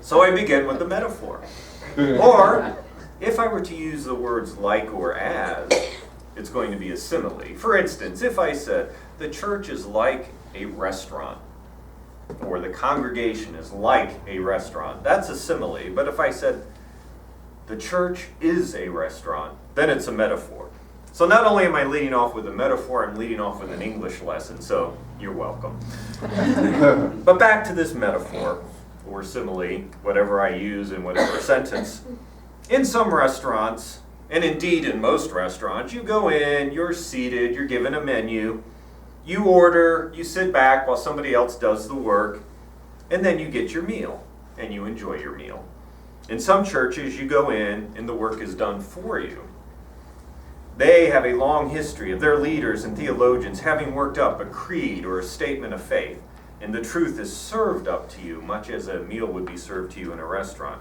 So I begin with the metaphor. Or, if I were to use the words like or as, it's going to be a simile. For instance, if I said, the church is like a restaurant, or the congregation is like a restaurant, that's a simile. But if I said, the church is a restaurant, then it's a metaphor. So not only am I leading off with a metaphor, I'm leading off with an English lesson, so you're welcome. But back to this metaphor, or simile, whatever I use in whatever sentence. In some restaurants, and indeed in most restaurants, you go in, you're seated, you're given a menu, you order, you sit back while somebody else does the work, and then you get your meal, and you enjoy your meal. In some churches, you go in, and the work is done for you. They have a long history of their leaders and theologians having worked up a creed or a statement of faith, and the truth is served up to you, much as a meal would be served to you in a restaurant.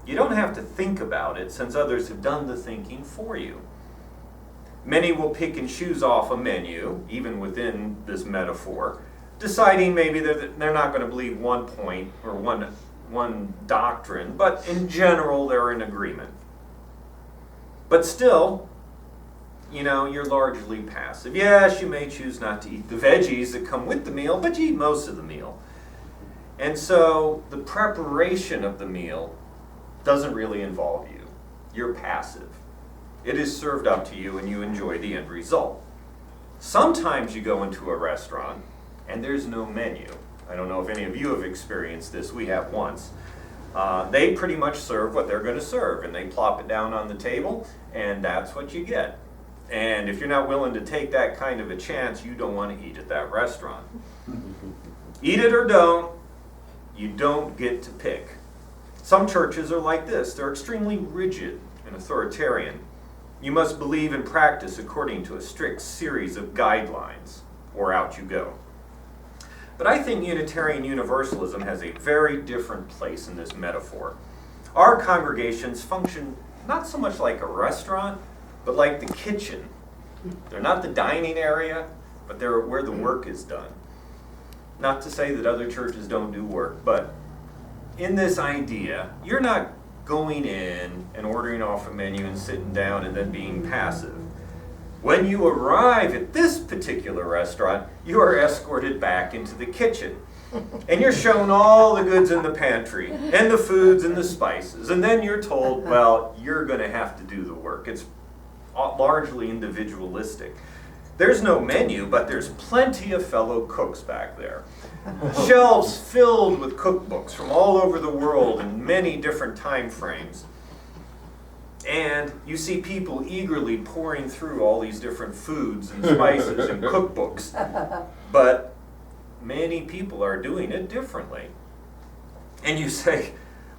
You don't have to think about it, since others have done the thinking for you. Many will pick and choose off a menu, even within this metaphor, deciding maybe that they're not going to believe one point or one doctrine, but in general they're in agreement. But still, you're largely passive. Yes, you may choose not to eat the veggies that come with the meal, but you eat most of the meal. And so the preparation of the meal doesn't really involve you. You're passive. It is served up to you and you enjoy the end result. Sometimes you go into a restaurant and there's no menu. I don't know if any of you have experienced this. We have once. They pretty much serve what they're going to serve, and they plop it down on the table, and that's what you get. And if you're not willing to take that kind of a chance, you don't want to eat at that restaurant. Eat it or don't, you don't get to pick. Some churches are like this. They're extremely rigid and authoritarian. You must believe and practice according to a strict series of guidelines, or out you go. But I think Unitarian Universalism has a very different place in this metaphor. Our congregations function not so much like a restaurant, but like the kitchen. They're not the dining area, but they're where the work is done. Not to say that other churches don't do work, but in this idea, you're not going in and ordering off a menu and sitting down and then being passive. When you arrive at this particular restaurant, you are escorted back into the kitchen. And you're shown all the goods in the pantry, and the foods and the spices. And then you're told, well, you're going to have to do the work. It's largely individualistic. There's no menu, but there's plenty of fellow cooks back there. Shelves filled with cookbooks from all over the world in many different time frames. And you see people eagerly pouring through all these different foods and spices and cookbooks. But many people are doing it differently. And you say,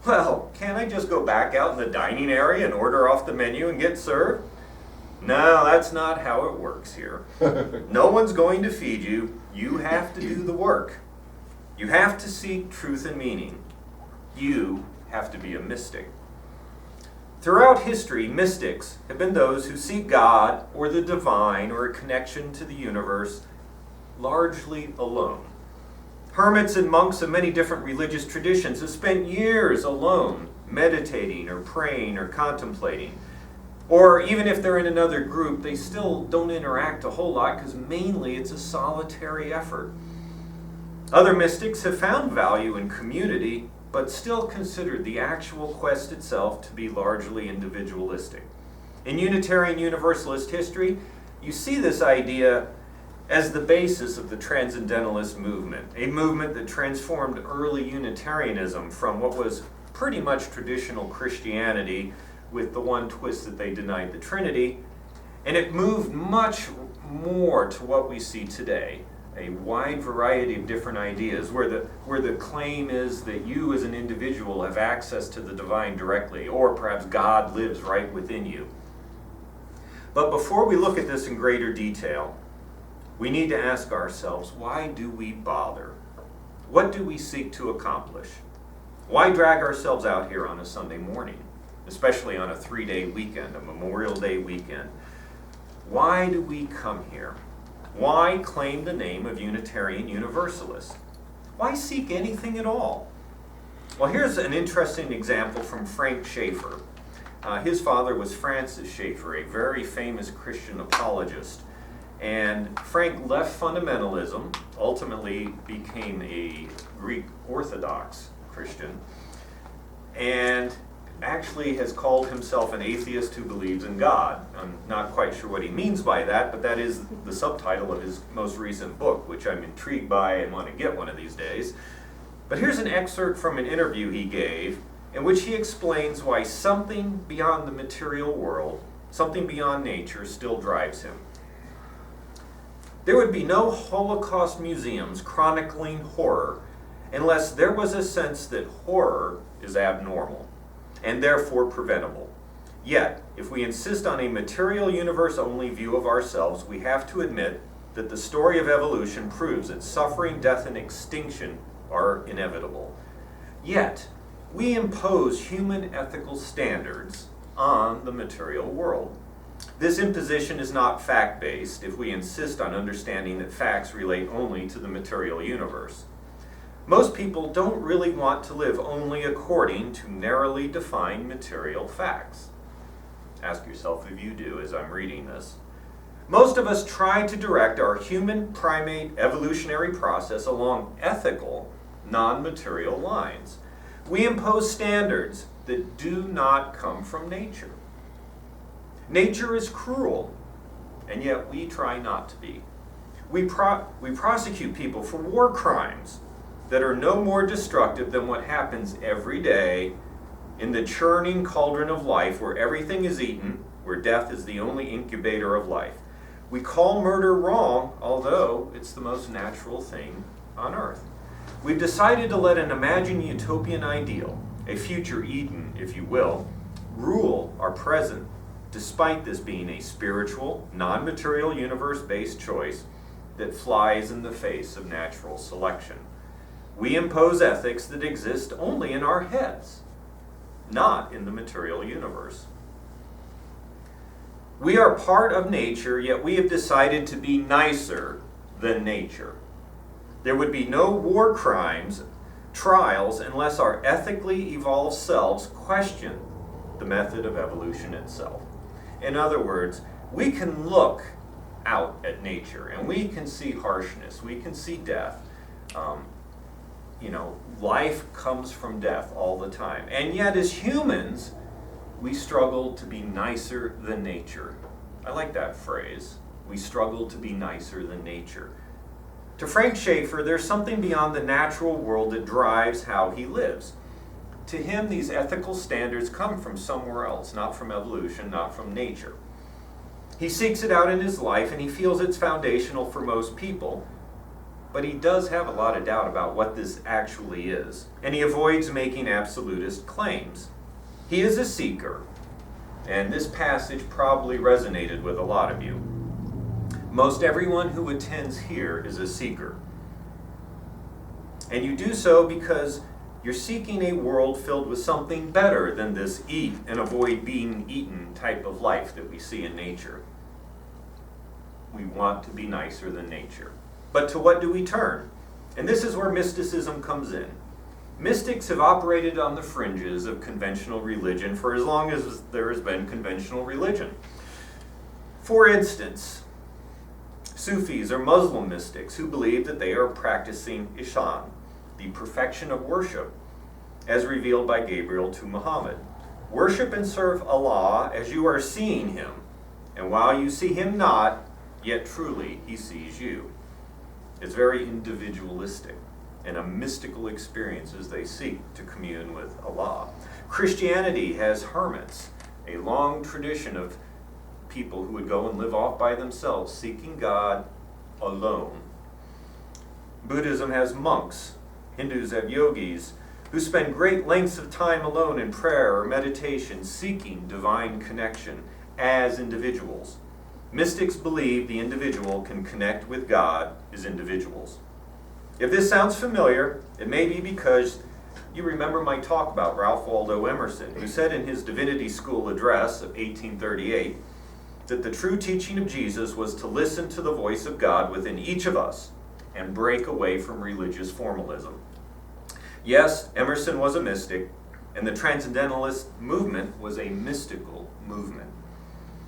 well, can't I just go back out in the dining area and order off the menu and get served? No, that's not how it works here. No one's going to feed you. You have to do the work. You have to seek truth and meaning. You have to be a mystic. Throughout history, mystics have been those who seek God or the divine or a connection to the universe largely alone. Hermits and monks of many different religious traditions have spent years alone, meditating or praying or contemplating. Or even if they're in another group, they still don't interact a whole lot because mainly it's a solitary effort. Other mystics have found value in community, but still considered the actual quest itself to be largely individualistic. In Unitarian Universalist history, you see this idea as the basis of the Transcendentalist movement, a movement that transformed early Unitarianism from what was pretty much traditional Christianity, with the one twist that they denied the Trinity, and it moved much more to what we see today, a wide variety of different ideas where the claim is that you as an individual have access to the divine directly, or perhaps God lives right within you. But before we look at this in greater detail, we need to ask ourselves, why do we bother? What do we seek to accomplish? Why drag ourselves out here on a Sunday morning, especially on a 3-day weekend, a Memorial Day weekend? Why do we come here? Why claim the name of Unitarian Universalist? Why seek anything at all? Well, here's an interesting example from Frank Schaeffer. His father was Francis Schaeffer, a very famous Christian apologist. And Frank left fundamentalism, ultimately became a Greek Orthodox Christian, and actually has called himself an atheist who believes in God. I'm not quite sure what he means by that, but that is the subtitle of his most recent book, which I'm intrigued by and want to get one of these days. But here's an excerpt from an interview he gave in which he explains why something beyond the material world, something beyond nature, still drives him. There would be no Holocaust museums chronicling horror unless there was a sense that horror is abnormal and therefore preventable. Yet, if we insist on a material universe-only view of ourselves, we have to admit that the story of evolution proves that suffering, death, and extinction are inevitable. Yet, we impose human ethical standards on the material world. This imposition is not fact-based if we insist on understanding that facts relate only to the material universe. Most people don't really want to live only according to narrowly defined material facts. Ask yourself if you do as I'm reading this. Most of us try to direct our human primate evolutionary process along ethical, non-material lines. We impose standards that do not come from nature. Nature is cruel, and yet we try not to be. We prosecute people for war crimes that are no more destructive than what happens every day in the churning cauldron of life where everything is eaten, where death is the only incubator of life. We call murder wrong, although it's the most natural thing on earth. We've decided to let an imagined utopian ideal, a future Eden, if you will, rule our present, despite this being a spiritual, non-material universe-based choice that flies in the face of natural selection. We impose ethics that exist only in our heads, not in the material universe. We are part of nature, yet we have decided to be nicer than nature. There would be no war crimes, trials, unless our ethically evolved selves question the method of evolution itself. In other words, we can look out at nature and we can see harshness, we can see death. Life comes from death all the time. And yet as humans, we struggle to be nicer than nature. I like that phrase. We struggle to be nicer than nature. To Frank Schaeffer, there's something beyond the natural world that drives how he lives. To him, these ethical standards come from somewhere else, not from evolution, not from nature. He seeks it out in his life and he feels it's foundational for most people, but he does have a lot of doubt about what this actually is, and he avoids making absolutist claims. He is a seeker, and this passage probably resonated with a lot of you. Most everyone who attends here is a seeker. And you do so because you're seeking a world filled with something better than this eat and avoid being eaten type of life that we see in nature. We want to be nicer than nature. But to what do we turn? And this is where mysticism comes in. Mystics have operated on the fringes of conventional religion for as long as there has been conventional religion. For instance, Sufis are Muslim mystics who believe that they are practicing Ihsan, the perfection of worship, as revealed by Gabriel to Muhammad. Worship and serve Allah as you are seeing him, and while you see him not, yet truly he sees you. It's very individualistic and a mystical experience as they seek to commune with Allah. Christianity has hermits, a long tradition of people who would go and live off by themselves, seeking God alone. Buddhism has monks. Hindus have yogis who spend great lengths of time alone in prayer or meditation, seeking divine connection as individuals. Mystics believe the individual can connect with God as individuals. If this sounds familiar, it may be because you remember my talk about Ralph Waldo Emerson, who said in his Divinity School address of 1838 that the true teaching of Jesus was to listen to the voice of God within each of us and break away from religious formalism. Yes, Emerson was a mystic, and the Transcendentalist movement was a mystical movement.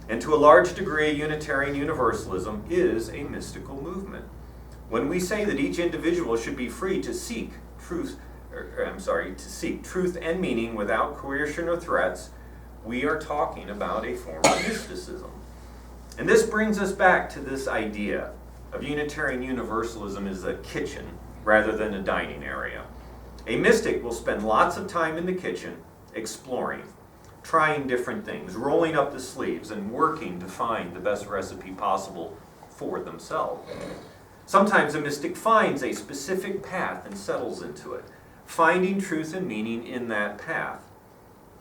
And to a large degree, Unitarian Universalism is a mystical movement. When we say that each individual should be free to seek truth, to seek truth and meaning without coercion or threats, we are talking about a form of mysticism. And this brings us back to this idea of Unitarian Universalism as a kitchen rather than a dining area. A mystic will spend lots of time in the kitchen exploring, trying different things, rolling up the sleeves, and working to find the best recipe possible for themselves. Sometimes a mystic finds a specific path and settles into it, finding truth and meaning in that path.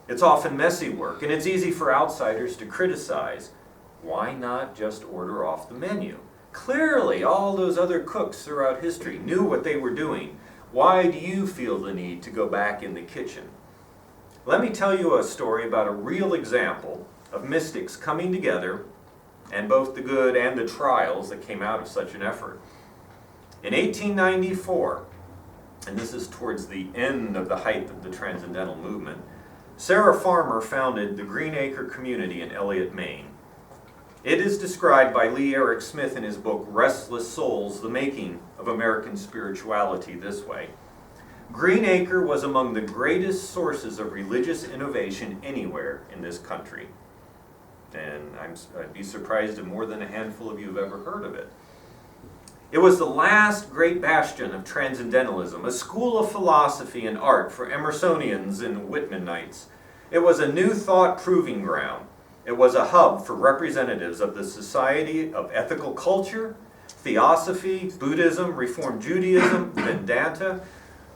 It's often messy work, and it's easy for outsiders to criticize. Why not just order off the menu? Clearly, all those other cooks throughout history knew what they were doing. Why do you feel the need to go back in the kitchen? Let me tell you a story about a real example of mystics coming together and both the good and the trials that came out of such an effort. In 1894, and this is towards the end of the height of the Transcendental movement, Sarah Farmer founded the Greenacre community in Elliott, Maine. It is described by Lee Eric Smith in his book Restless Souls, The Making of American Spirituality this way. Greenacre was among the greatest sources of religious innovation anywhere in this country. And I'd be surprised if more than a handful of you have ever heard of it. It was the last great bastion of Transcendentalism, a school of philosophy and art for Emersonians and Whitmanites. It was a new thought proving ground. It was a hub for representatives of the Society of Ethical Culture, Theosophy, Buddhism, Reformed Judaism, Vedanta,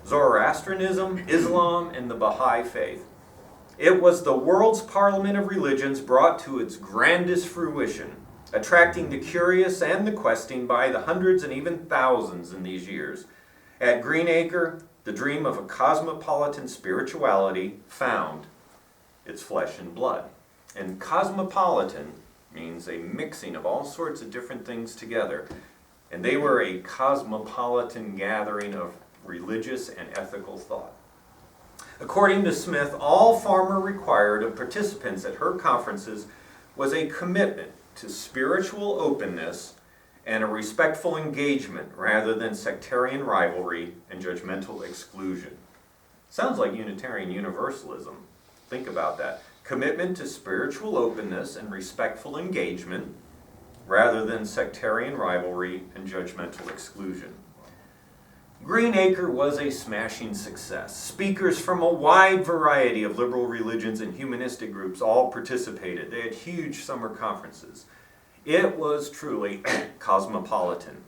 Zoroastrianism, Islam, and the Baha'i Faith. It was the world's parliament of religions brought to its grandest fruition, attracting the curious and the questing by the hundreds and even thousands in these years. At Greenacre, the dream of a cosmopolitan spirituality found its flesh and blood. And cosmopolitan means a mixing of all sorts of different things together. And they were a cosmopolitan gathering of religious and ethical thought. According to Smith, all Farmer required of participants at her conferences was a commitment to spiritual openness and a respectful engagement rather than sectarian rivalry and judgmental exclusion. Sounds like Unitarian Universalism. Think about that. Commitment to spiritual openness and respectful engagement rather than sectarian rivalry and judgmental exclusion. Greenacre was a smashing success. Speakers from a wide variety of liberal religions and humanistic groups all participated. They had huge summer conferences. It was truly cosmopolitan.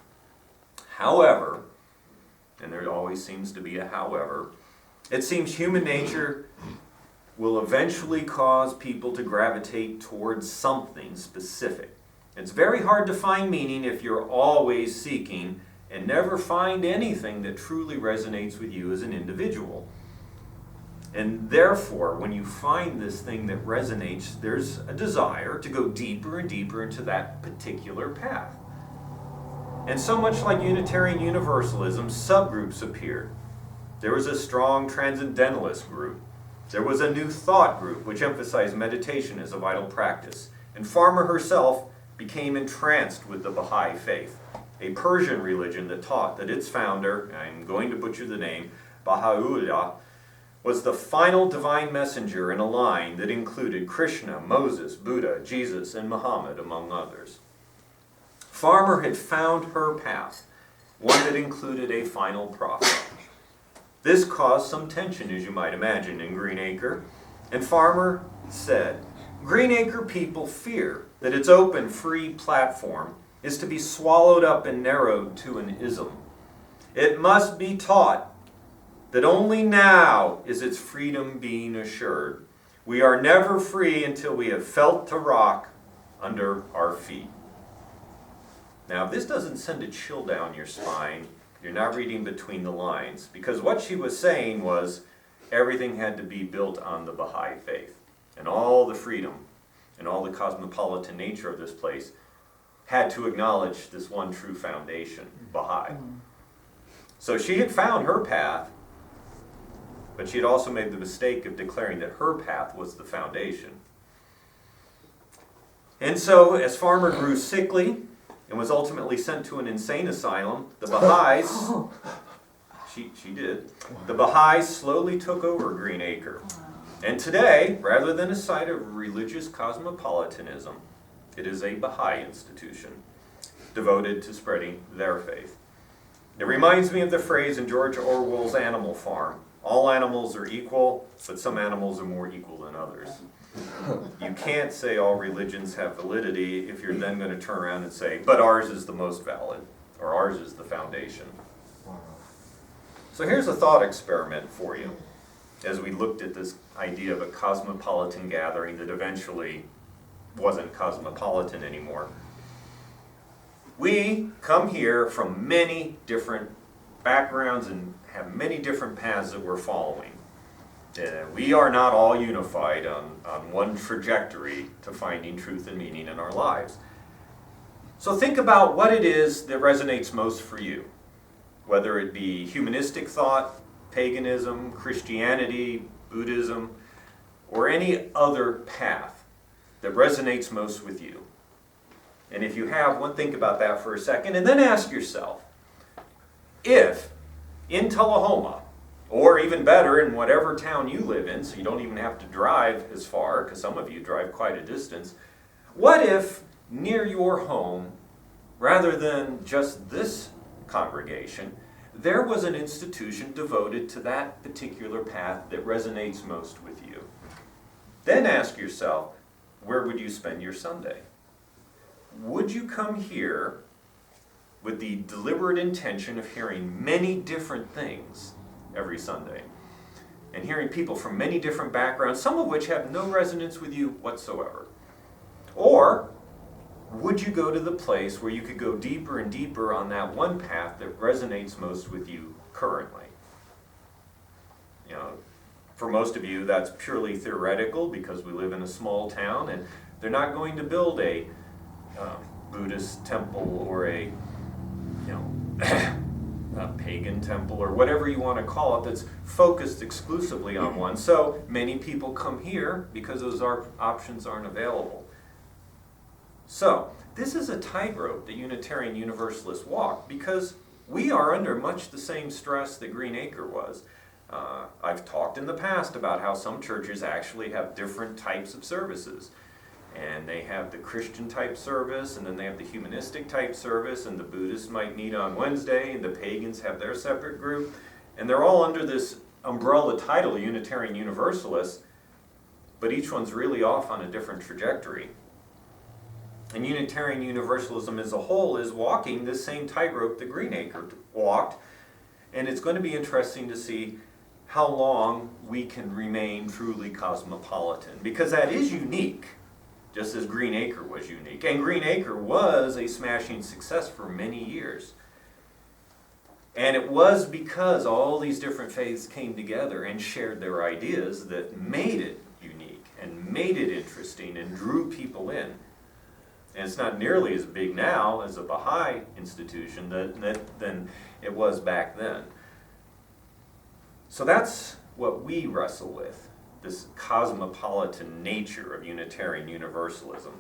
However, and there always seems to be a however, it seems human nature will eventually cause people to gravitate towards something specific. It's very hard to find meaning if you're always seeking and never find anything that truly resonates with you as an individual. And therefore, when you find this thing that resonates, there's a desire to go deeper and deeper into that particular path. And so much like Unitarian Universalism, subgroups appeared. There was a strong Transcendentalist group. There was a New Thought group, which emphasized meditation as a vital practice. And Farmer herself became entranced with the Baha'i faith, a Persian religion that taught that its founder, I'm going to butcher the name, Baha'u'llah, was the final divine messenger in a line that included Krishna, Moses, Buddha, Jesus, and Muhammad, among others. Farmer had found her path, one that included a final prophet. This caused some tension, as you might imagine, in Greenacre, and Farmer said, Greenacre people fear that its open, free platform is to be swallowed up and narrowed to an ism. It must be taught that only now is its freedom being assured. We are never free until we have felt the rock under our feet. Now, if this doesn't send a chill down your spine, you're not reading between the lines, because what she was saying was everything had to be built on the Baha'i faith, and all the freedom and all the cosmopolitan nature of this place had to acknowledge this one true foundation, Baha'i. So she had found her path, but she had also made the mistake of declaring that her path was the foundation. And so, as Farmer grew sickly and was ultimately sent to an insane asylum, the Baha'is, she did, the Baha'is slowly took over Green Acre. And today, rather than a site of religious cosmopolitanism, it is a Baha'i institution devoted to spreading their faith. It reminds me of the phrase in George Orwell's Animal Farm, all animals are equal, but some animals are more equal than others. You can't say all religions have validity if you're then going to turn around and say, but ours is the most valid, or ours is the foundation. So here's a thought experiment for you, as we looked at this idea of a cosmopolitan gathering that eventually wasn't cosmopolitan anymore. We come here from many different backgrounds and have many different paths that we're following. We are not all unified on one trajectory to finding truth and meaning in our lives. So think about what it is that resonates most for you, whether it be humanistic thought, paganism, Christianity, Buddhism, or any other path that resonates most with you. And if you have one, think about that for a second, and then ask yourself, if in Tullahoma, or even better, in whatever town you live in, so you don't even have to drive as far, because some of you drive quite a distance, what if near your home, rather than just this congregation, there was an institution devoted to that particular path that resonates most with you? Then ask yourself, where would you spend your Sunday? Would you come here with the deliberate intention of hearing many different things every Sunday, and hearing people from many different backgrounds, some of which have no resonance with you whatsoever? Or would you go to the place where you could go deeper and deeper on that one path that resonates most with you currently? You know, for most of you, that's purely theoretical because we live in a small town and they're not going to build a Buddhist temple or a pagan temple or whatever you want to call it that's focused exclusively on one. So many people come here because those options aren't available. So this is a tightrope that Unitarian Universalists walk because we are under much the same stress that Green Acre was. I've talked in the past about how some churches actually have different types of services. And they have the Christian type service, and then they have the humanistic type service, and the Buddhists might meet on Wednesday, and the pagans have their separate group. And they're all under this umbrella title, Unitarian Universalists, but each one's really off on a different trajectory. And Unitarian Universalism as a whole is walking this same tightrope that Green Acre walked, and it's going to be interesting to see how long we can remain truly cosmopolitan, because that is unique. Just as Green Acre was unique. And Green Acre was a smashing success for many years. And it was because all these different faiths came together and shared their ideas that made it unique and made it interesting and drew people in. And it's not nearly as big now as a Baha'i institution than it was back then. So that's what we wrestle with. This cosmopolitan nature of Unitarian Universalism.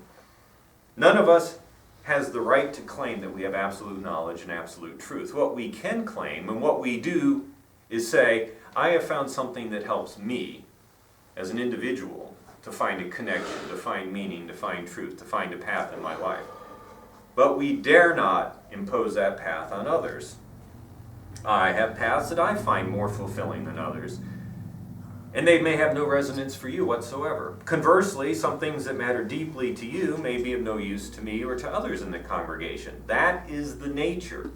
None of us has the right to claim that we have absolute knowledge and absolute truth. What we can claim and what we do is say, I have found something that helps me as an individual to find a connection, to find meaning, to find truth, to find a path in my life. But we dare not impose that path on others. I have paths that I find more fulfilling than others. And they may have no resonance for you whatsoever. Conversely, some things that matter deeply to you may be of no use to me or to others in the congregation. That is the nature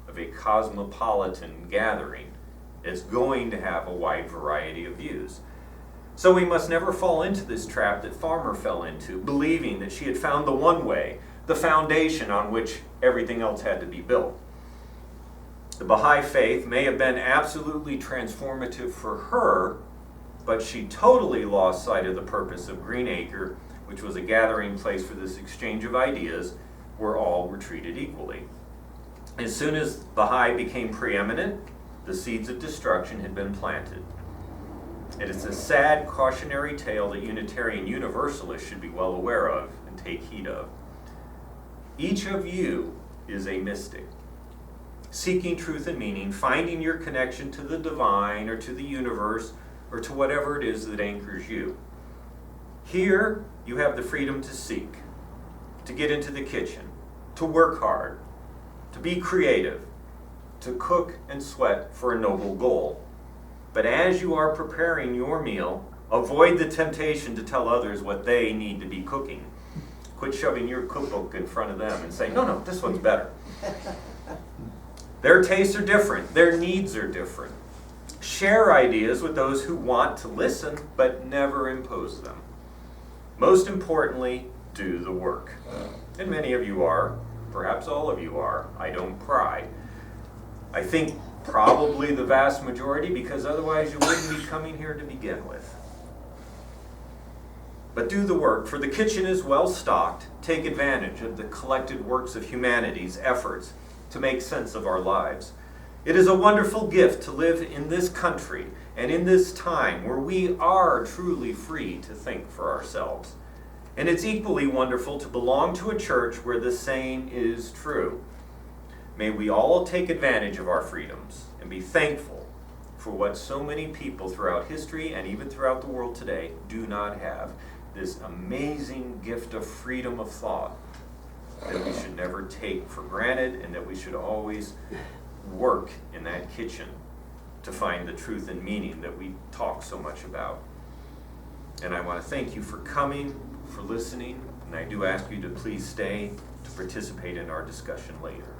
of a cosmopolitan gathering. It's going to have a wide variety of views. So we must never fall into this trap that Farmer fell into, believing that she had found the one way, the foundation on which everything else had to be built. The Baha'i faith may have been absolutely transformative for her, but she totally lost sight of the purpose of Green Acre, which was a gathering place for this exchange of ideas where all were treated equally. As soon as Baha'i became preeminent, the seeds of destruction had been planted. It is a sad cautionary tale that Unitarian Universalists should be well aware of and take heed of. Each of you is a mystic, seeking truth and meaning, finding your connection to the divine or to the universe or to whatever it is that anchors you. Here, you have the freedom to seek, to get into the kitchen, to work hard, to be creative, to cook and sweat for a noble goal. But as you are preparing your meal, avoid the temptation to tell others what they need to be cooking. Quit shoving your cookbook in front of them and saying, no, this one's better. Their tastes are different. Their needs are different. Share ideas with those who want to listen, but never impose them. Most importantly, do the work. And many of you are, perhaps all of you are. I don't pry. I think probably the vast majority, because otherwise you wouldn't be coming here to begin with. But do the work, for the kitchen is well stocked. Take advantage of the collected works of humanity's efforts to make sense of our lives. It is a wonderful gift to live in this country and in this time where we are truly free to think for ourselves. And it's equally wonderful to belong to a church where the same is true. May we all take advantage of our freedoms and be thankful for what so many people throughout history and even throughout the world today do not have. This amazing gift of freedom of thought that we should never take for granted, and that we should always work in that kitchen to find the truth and meaning that we talk so much about. And I want to thank you for coming, for listening, and I do ask you to please stay to participate in our discussion later.